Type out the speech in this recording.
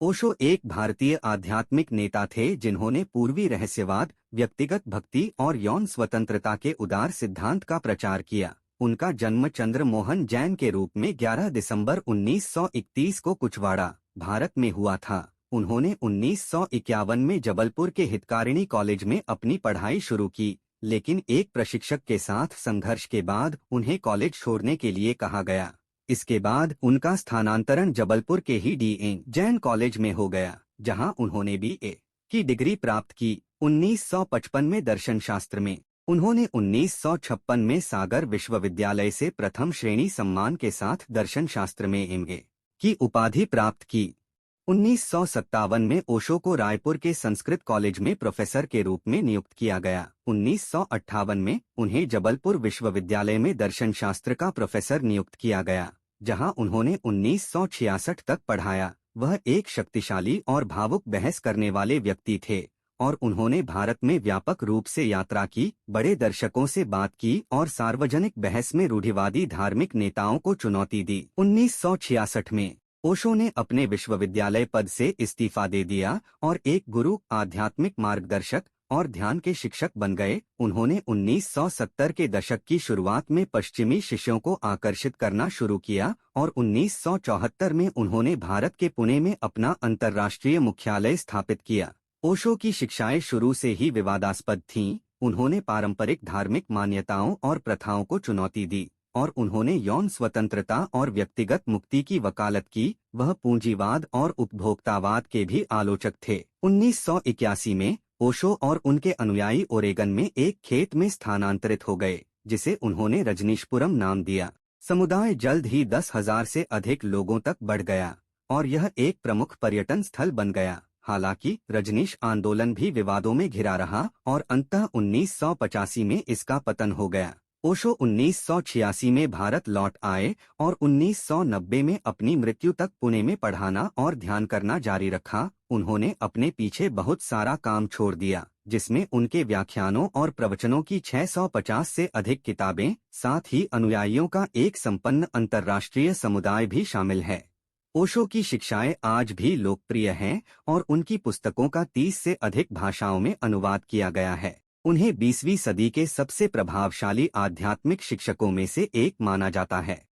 ओशो एक भारतीय आध्यात्मिक नेता थे जिन्होंने पूर्वी रहस्यवाद, व्यक्तिगत भक्ति और यौन स्वतंत्रता के उदार सिद्धांत का प्रचार किया। उनका जन्म चंद्र मोहन जैन के रूप में 11 दिसंबर 1931 को कुचवाड़ा, भारत में हुआ था। उन्होंने 1951 में जबलपुर के हितकारिणी कॉलेज में अपनी पढ़ाई शुरू की, लेकिन एक प्रशिक्षक के साथ संघर्ष के बाद उन्हें कॉलेज छोड़ने के लिए कहा गया। इसके बाद उनका स्थानांतरण जबलपुर के ही डी.एन. जैन कॉलेज में हो गया, जहां उन्होंने B.A. की डिग्री प्राप्त की। 1955 में दर्शन शास्त्र में उन्होंने 1956 में सागर विश्वविद्यालय से प्रथम श्रेणी सम्मान के साथ दर्शन शास्त्र में M.A. की उपाधि प्राप्त की। 1957 में ओशो को रायपुर के संस्कृत कॉलेज में प्रोफेसर के रूप में नियुक्त किया गया। 1958 में उन्हें जबलपुर विश्वविद्यालय में दर्शन शास्त्र का प्रोफेसर नियुक्त किया गया, जहां उन्होंने 1966 तक पढ़ाया। वह एक शक्तिशाली और भावुक बहस करने वाले व्यक्ति थे और उन्होंने भारत में व्यापक रूप से यात्रा की, बड़े दर्शकों से बात की और सार्वजनिक बहस में रूढ़िवादी धार्मिक नेताओं को चुनौती दी। 1966 में ओशो ने अपने विश्वविद्यालय पद से इस्तीफा दे दिया और एक गुरु, आध्यात्मिक मार्गदर्शक और ध्यान के शिक्षक बन गए। उन्होंने 1970 के दशक की शुरुआत में पश्चिमी शिष्यों को आकर्षित करना शुरू किया और 1974 में उन्होंने भारत के पुणे में अपना अंतर्राष्ट्रीय मुख्यालय स्थापित किया। ओशो की शिक्षाएं शुरू से ही विवादास्पद थीं। उन्होंने पारंपरिक धार्मिक मान्यताओं और प्रथाओं को चुनौती दी और उन्होंने यौन स्वतंत्रता और व्यक्तिगत मुक्ति की वकालत की। वह पूंजीवाद और उपभोक्तावाद के भी आलोचक थे। 1981 में ओशो और उनके अनुयायी ओरेगन में एक खेत में स्थानांतरित हो गए, जिसे उन्होंने रजनीशपुरम नाम दिया। समुदाय जल्द ही 10,000 से अधिक लोगों तक बढ़ गया और यह एक प्रमुख पर्यटन स्थल बन गया। हालांकि रजनीश आंदोलन भी विवादों में घिरा रहा और अंततः 1985 में इसका पतन हो गया। ओशो 1986 में भारत लौट आए और 1990 में अपनी मृत्यु तक पुणे में पढ़ाना और ध्यान करना जारी रखा। उन्होंने अपने पीछे बहुत सारा काम छोड़ दिया, जिसमें उनके व्याख्यानों और प्रवचनों की 650 से अधिक किताबें, साथ ही अनुयायियों का एक संपन्न अंतर्राष्ट्रीय समुदाय भी शामिल है। ओशो की शिक्षाएं आज भी लोकप्रिय हैं और उनकी पुस्तकों का 30 से अधिक भाषाओं में अनुवाद किया गया है। उन्हें 20वीं सदी के सबसे प्रभावशाली आध्यात्मिक शिक्षकों में से एक माना जाता है।